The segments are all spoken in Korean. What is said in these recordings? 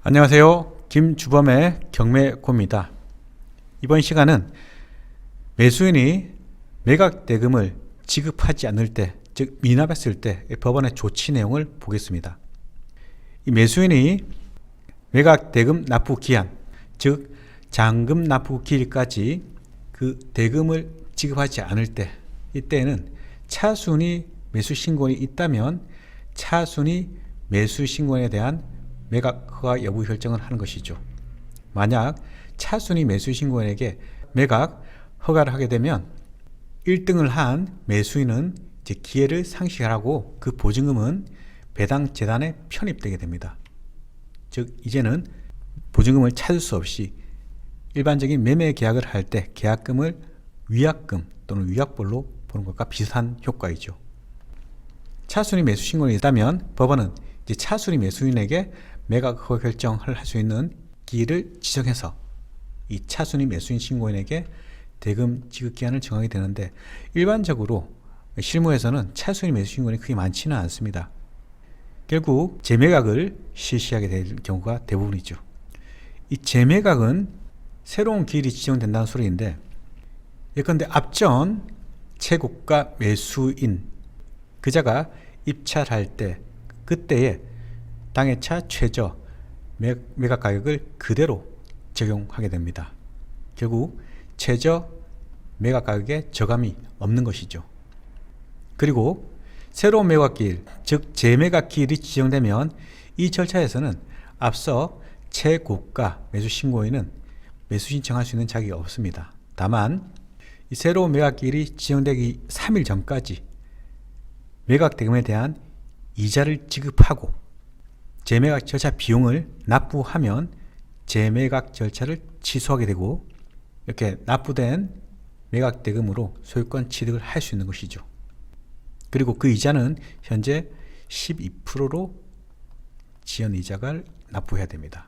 안녕하세요. 김주범의 경매고입니다. 이번 시간은 매수인이 매각 대금을 지급하지 않을 때, 즉 미납했을 때 법원의 조치 내용을 보겠습니다. 이 매수인이 매각 대금 납부 기한, 즉 잔금 납부 기일까지 그 대금을 지급하지 않을 때, 이때는 차순위 매수 신고인이 있다면 차순위 매수 신고인에 대한 매각 허가 여부 결정을 하는 것이죠. 만약 차순위 매수 신고인에게 매각 허가를 하게 되면 1등을 한 매수인은 이제 기회를 상실하고 그 보증금은 배당 재단에 편입되게 됩니다. 즉 이제는 보증금을 찾을 수 없이 일반적인 매매 계약을 할 때 계약금을 위약금 또는 위약벌로 보는 것과 비슷한 효과이죠. 차순위 매수 신고인이 있다면 법원은 이제 차순위 매수인에게 매각 허가 결정을 할 수 있는 기일을 지정해서 이 차순위 매수인 신고인에게 대금 지급 기한을 정하게 되는데, 일반적으로 실무에서는 차순위 매수 신고인이 크게 많지는 않습니다. 결국 재매각을 실시하게 될 경우가 대부분이죠. 이 재매각은 새로운 기일이 지정된다는 소리인데, 예컨대 앞전 최고가 매수인 그자가 입찰할 때 그때의 당해차 최저 매각 가격을 그대로 적용하게 됩니다. 결국 최저 매각 가격에 저감이 없는 것이죠. 그리고 새로운 매각 기일, 즉 재매각 기일이 지정되면 이 절차에서는 앞서 최고가 매수 신고인은 매수 신청할 수 있는 자격이 없습니다. 다만 이 새로운 매각 기일이 지정되기 3일 전까지 매각 대금에 대한 이자를 지급하고 재매각 절차 비용을 납부하면 재매각 절차를 취소하게 되고, 이렇게 납부된 매각 대금으로 소유권 취득을 할 수 있는 것이죠. 그리고 그 이자는 현재 12%로 지연 이자를 납부해야 됩니다.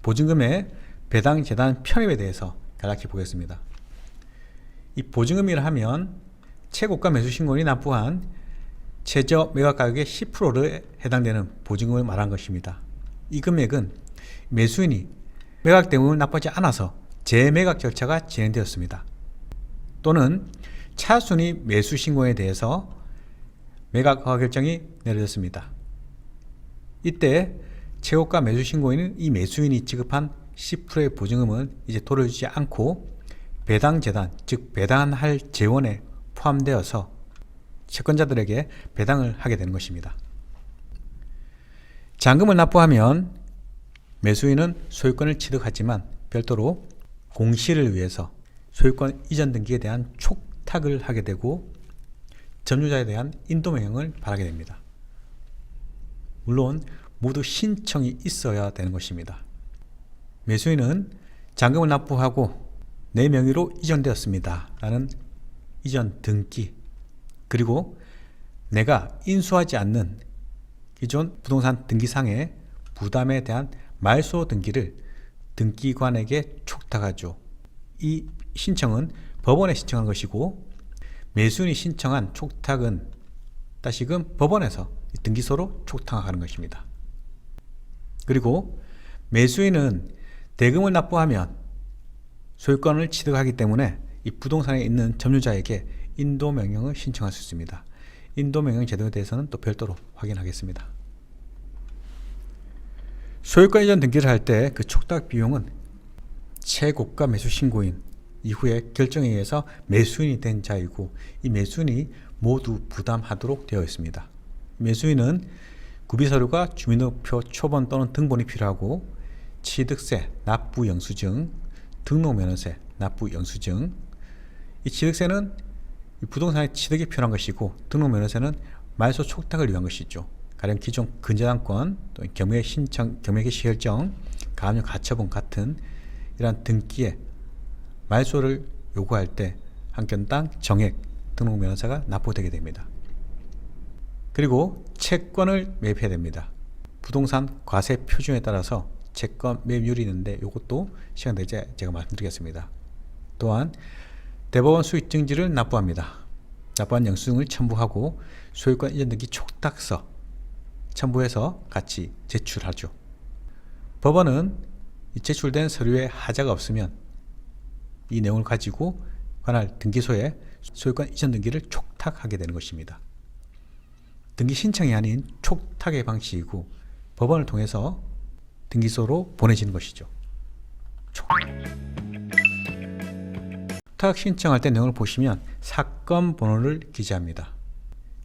보증금의 배당 재단 편입에 대해서 간략히 보겠습니다. 이 보증금이라 하면 최고가 매수 신고인이 납부한 최저 매각 가격의 10%에 해당되는 보증금을 말한 것입니다. 이 금액은 매수인이 매각 대금을 납부하지 않아서 재매각 절차가 진행되었습니다. 또는 차순위 매수 신고에 대해서 매각 허가 결정이 내려졌습니다. 이때 최고가 매수 신고인은 이 매수인이 지급한 10%의 보증금을 이제 돌려주지 않고 배당 재단, 즉 배당할 재원에 포함되어서 채권자들에게 배당을 하게 되는 것입니다. 잔금을 납부하면 매수인은 소유권을 취득하지만 별도로 공시를 위해서 소유권 이전 등기에 대한 촉탁을 하게 되고 점유자에 대한 인도명령을 바라게 됩니다. 물론 모두 신청이 있어야 되는 것입니다. 매수인은 잔금을 납부하고 내 명의로 이전되었습니다 라는 이전 등기, 그리고 내가 인수하지 않는 기존 부동산 등기상의 부담에 대한 말소 등기를 등기관에게 촉탁하죠. 이 신청은 법원에 신청한 것이고, 매수인이 신청한 촉탁은 다시금 법원에서 등기소로 촉탁하는 것입니다. 그리고 매수인은 대금을 납부하면 소유권을 취득하기 때문에 이 부동산에 있는 점유자에게 인도명령을 신청할 수 있습니다. 인도명령 제도에 대해서는 또 별도로 확인하겠습니다. 소유권 이전 등기를 할 때 그 촉탁 비용은 최고가 매수 신고인 이후에 결정에 의해서 매수인이 된 자이고, 이 매수인이 모두 부담하도록 되어 있습니다. 매수인은 구비서류가 주민등록표 초본 또는 등본이 필요하고, 취득세, 납부 영수증, 등록면허세, 납부 영수증. 이 취득세는 부동산의 취득이 필요한 것이고, 등록면허세는 말소 촉탁을 위한 것이죠. 가령 기존 근저당권, 또 경매 신청, 경매 개시 결정, 가압류 가처분 같은 이러한 등기에 말소를 요구할 때 한 건당 정액 등록면허세가 납부되게 됩니다. 그리고 채권을 매입해야 됩니다. 부동산 과세 표준에 따라서 채권 매입률이 있는데 이것도 시간 될 때 제가 말씀드리겠습니다. 또한 대법원 수익 증지를 납부합니다. 납부한 영수증을 첨부하고 소유권 이전 등기 촉탁서, 첨부해서 같이 제출하죠. 법원은 이 제출된 서류에 하자가 없으면 이 내용을 가지고 관할 등기소에 소유권 이전 등기를 촉탁하게 되는 것입니다. 등기 신청이 아닌 촉탁의 방식이고 법원을 통해서 등기소로 보내지는 것이죠. 촉탁 신청할 때 내용을 보시면 사건 번호를 기재합니다.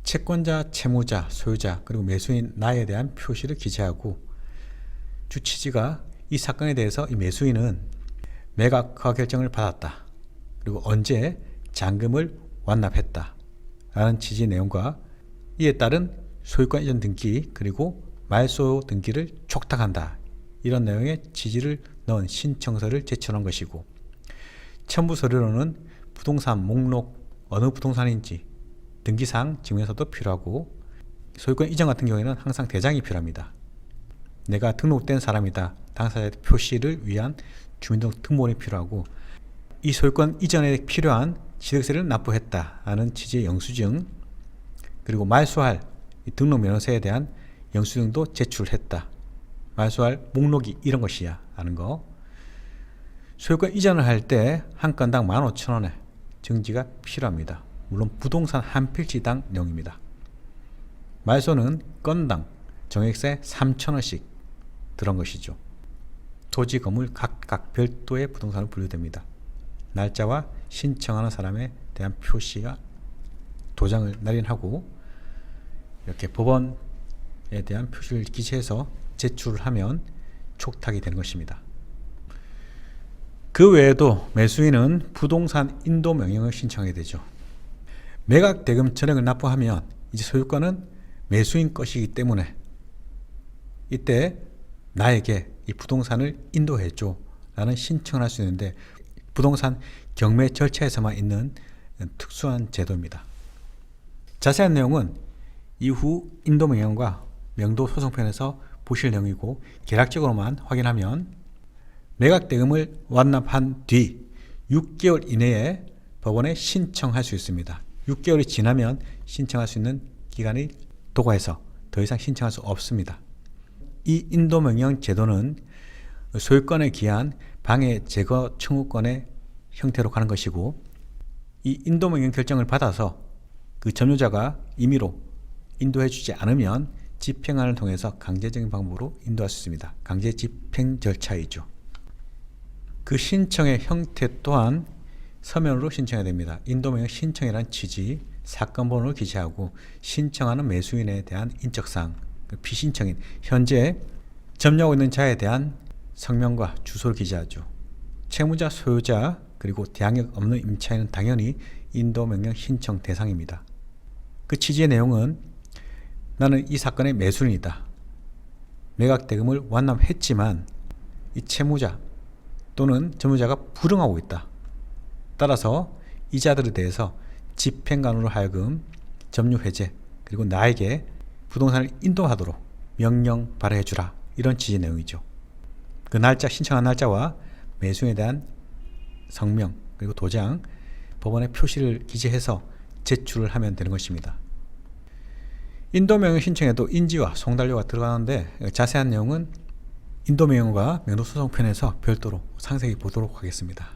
채권자, 채무자, 소유자, 그리고 매수인 나에 대한 표시를 기재하고 주치지가 이 사건에 대해서 이 매수인은 매각 허가 결정을 받았다. 그리고 언제 잔금을 완납했다. 라는 취지 내용과 이에 따른 소유권 이전 등기 그리고 말소 등기를 촉탁한다. 이런 내용의 취지를 넣은 신청서를 제출한 것이고 첨부 서류로는 부동산 목록 어느 부동산인지 등기사항 증명서도 필요하고 소유권 이전 같은 경우에는 항상 대장이 필요합니다. 내가 등록된 사람이다. 당사자의 표시를 위한 주민등록 등본이 필요하고 이 소유권 이전에 필요한 취득세를 납부했다 하는 취지의 영수증 그리고 말소할 등록 면허세에 대한 영수증도 제출했다. 말소할 목록이 이런 것이야 하는 거. 소유권 이전을 할 때 한 건당 15,000원의 증지가 필요합니다. 물론 부동산 한 필지당 내용입니다. 말소는 건당 정액세 3,000원씩 들어간 것이죠. 토지, 건물 각각 별도의 부동산으로 분류됩니다. 날짜와 신청하는 사람에 대한 표시가 도장을 날인하고 이렇게 법원에 대한 표시를 기재해서 제출을 하면 촉탁이 되는 것입니다. 그 외에도 매수인은 부동산 인도 명령을 신청하게 되죠. 매각 대금 전액을 납부하면 이제 소유권은 매수인 것이기 때문에 이때 나에게 이 부동산을 인도해줘 라는 신청을 할 수 있는데 부동산 경매 절차에서만 있는 특수한 제도입니다. 자세한 내용은 이후 인도 명령과 명도 소송편에서 보실 내용이고 개략적으로만 확인하면 매각 대금을 완납한 뒤 6개월 이내에 법원에 신청할 수 있습니다. 6개월이 지나면 신청할 수 있는 기간이 도과해서 더 이상 신청할 수 없습니다. 이 인도명령 제도는 소유권에 기한 방해 제거 청구권의 형태로 가는 것이고 이 인도명령 결정을 받아서 그 점유자가 임의로 인도해 주지 않으면 집행안을 통해서 강제적인 방법으로 인도할 수 있습니다. 강제 집행 절차이죠. 그 신청의 형태 또한 서면으로 신청해야 됩니다. 인도명령 신청이란 취지, 사건 번호를 기재하고 신청하는 매수인에 대한 인적사항, 피신청인, 현재 점유하고 있는 자에 대한 성명과 주소를 기재하죠. 채무자, 소유자, 그리고 대항력 없는 임차인은 당연히 인도명령 신청 대상입니다. 그 취지의 내용은 나는 이 사건의 매수인이다. 매각 대금을 완납했지만 이 채무자 또는 점유자가 불응하고 있다. 따라서 이자들에 대해서 집행관으로 하여금 점유 해제 그리고 나에게 부동산을 인도하도록 명령 발해해 주라. 이런 취지의 내용이죠. 그 날짜, 신청한 날짜와 매수인에 대한 성명 그리고 도장, 법원에 표시를 기재해서 제출을 하면 되는 것입니다. 인도명령 신청에도 인지와 송달료가 들어가는데 자세한 내용은 인도명령과 명도소송편에서 별도로 상세히 보도록 하겠습니다.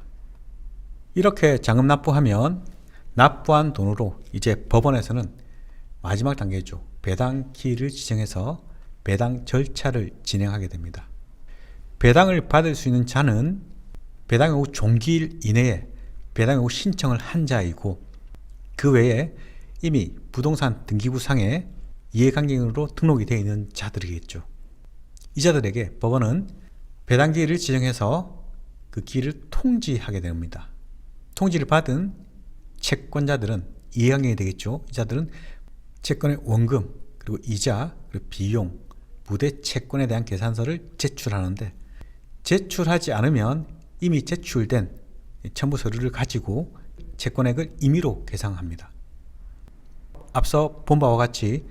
이렇게 잔금 납부하면 납부한 돈으로 이제 법원에서는 마지막 단계죠. 배당기일을 지정해서 배당 절차를 진행하게 됩니다. 배당을 받을 수 있는 자는 배당 후 종기일 이내에 배당 후 신청을 한 자이고 그 외에 이미 부동산 등기부상에 이해관계인으로 등록이 되어 있는 자들이겠죠. 이 자들에게 법원은 배당기일을 지정해서 그 기일을 통지하게 됩니다. 통지를 받은 채권자들은 이해관계인이 되겠죠. 이 자들은 채권의 원금 그리고 이자 그리고 비용 부대 채권에 대한 계산서를 제출하는데 제출하지 않으면 이미 제출된 첨부 서류를 가지고 채권액을 임의로 계산합니다. 앞서 본 바와 같이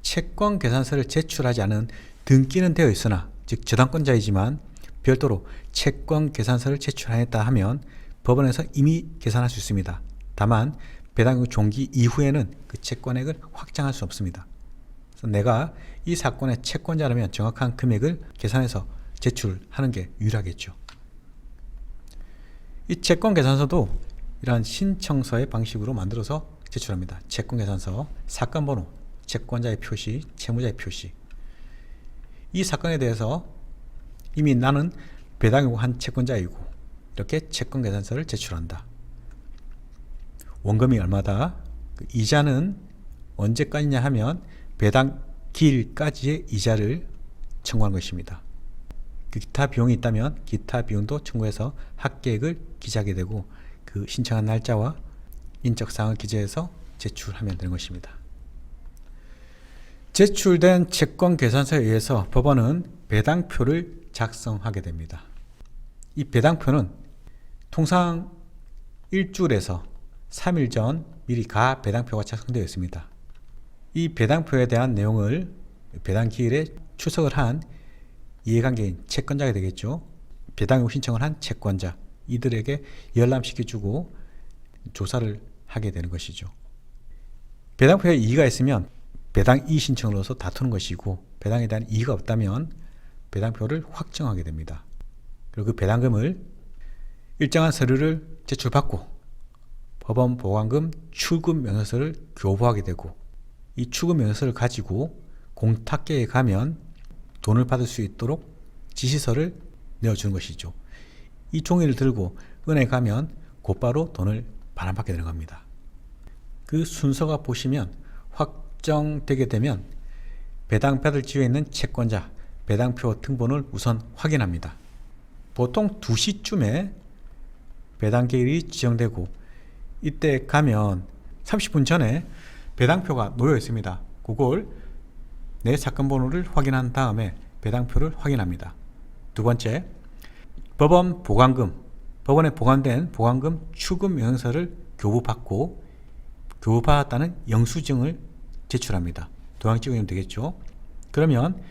채권 계산서를 제출하지 않은 등기는 되어 있으나 즉 저당권자이지만 별도로 채권 계산서를 제출하였다 하면 법원에서 이미 계산할 수 있습니다. 다만 배당 후 종기 이후에는 그 채권액을 확장할 수 없습니다. 그래서 내가 이 사건의 채권자라면 정확한 금액을 계산해서 제출하는 게 유일하겠죠. 이 채권계산서도 이러한 신청서의 방식으로 만들어서 제출합니다. 채권계산서, 사건번호, 채권자의 표시, 채무자의 표시. 이 사건에 대해서 이미 나는 배당 요구한 채권자이고 이렇게 채권계산서를 제출한다. 원금이 얼마다? 그 이자는 언제까지냐 하면 배당 기일까지의 이자를 청구하는 것입니다. 그 기타 비용이 있다면 기타 비용도 청구해서 합계액을 기재하게 되고 그 신청한 날짜와 인적사항을 기재해서 제출하면 되는 것입니다. 제출된 채권계산서에 의해서 법원은 배당표를 작성하게 됩니다. 이 배당표는 통상 일주일에서 3일 전 미리 가배당표가 작성되어 있습니다. 이 배당표에 대한 내용을 배당 기일에 출석을 한 이해관계인 채권자가 되겠죠. 배당 요구 신청을 한 채권자, 이들에게 열람시켜주고 조사를 하게 되는 것이죠. 배당표에 이의가 있으면 배당 이의 신청을 넣어서 다투는 것이고, 배당에 대한 이의가 없다면 배당표를 확정하게 됩니다. 그리고 그 배당금을 일정한 서류를 제출받고 법원 보관금 출금 명령서를 교부하게 되고, 이 출금 명령서를 가지고 공탁계에 가면 돈을 받을 수 있도록 지시서를 내어주는 것이죠. 이 종이를 들고 은행에 가면 곧바로 돈을 반환받게 되는 겁니다. 그 순서가 보시면 확정되게 되면 배당받을 지위에 있는 채권자 배당표 등본을 우선 확인합니다. 보통 2시쯤에 배당기일이 지정되고, 이때 가면 30분 전에 배당표가 놓여 있습니다. 그걸 내 사건 번호를 확인한 다음에 배당표를 확인합니다. 두 번째, 법원 보관금, 법원에 보관된 보관금 출금 명령서를 교부받고 교부받았다는 영수증을 제출합니다. 도장 찍으면 되겠죠. 그러면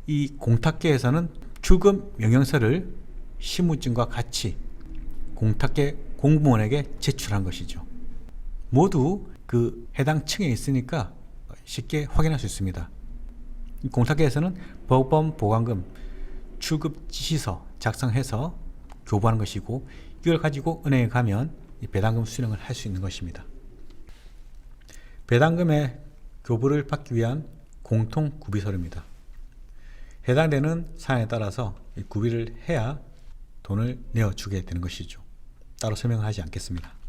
이 공탁계에서는 출금 명령서를 신분증과 같이 공탁계 공무원에게 제출한 것이죠. 모두 그 해당 층에 있으니까 쉽게 확인할 수 있습니다. 공탁계에서는 법원 보관금 출급 지시서 작성해서 교부하는 것이고, 이걸 가지고 은행에 가면 이 배당금 수령을 할 수 있는 것입니다. 배당금의 교부를 받기 위한 공통 구비서류입니다. 해당되는 사안에 따라서 이 구비를 해야 돈을 내어주게 되는 것이죠. 따로 설명을 하지 않겠습니다.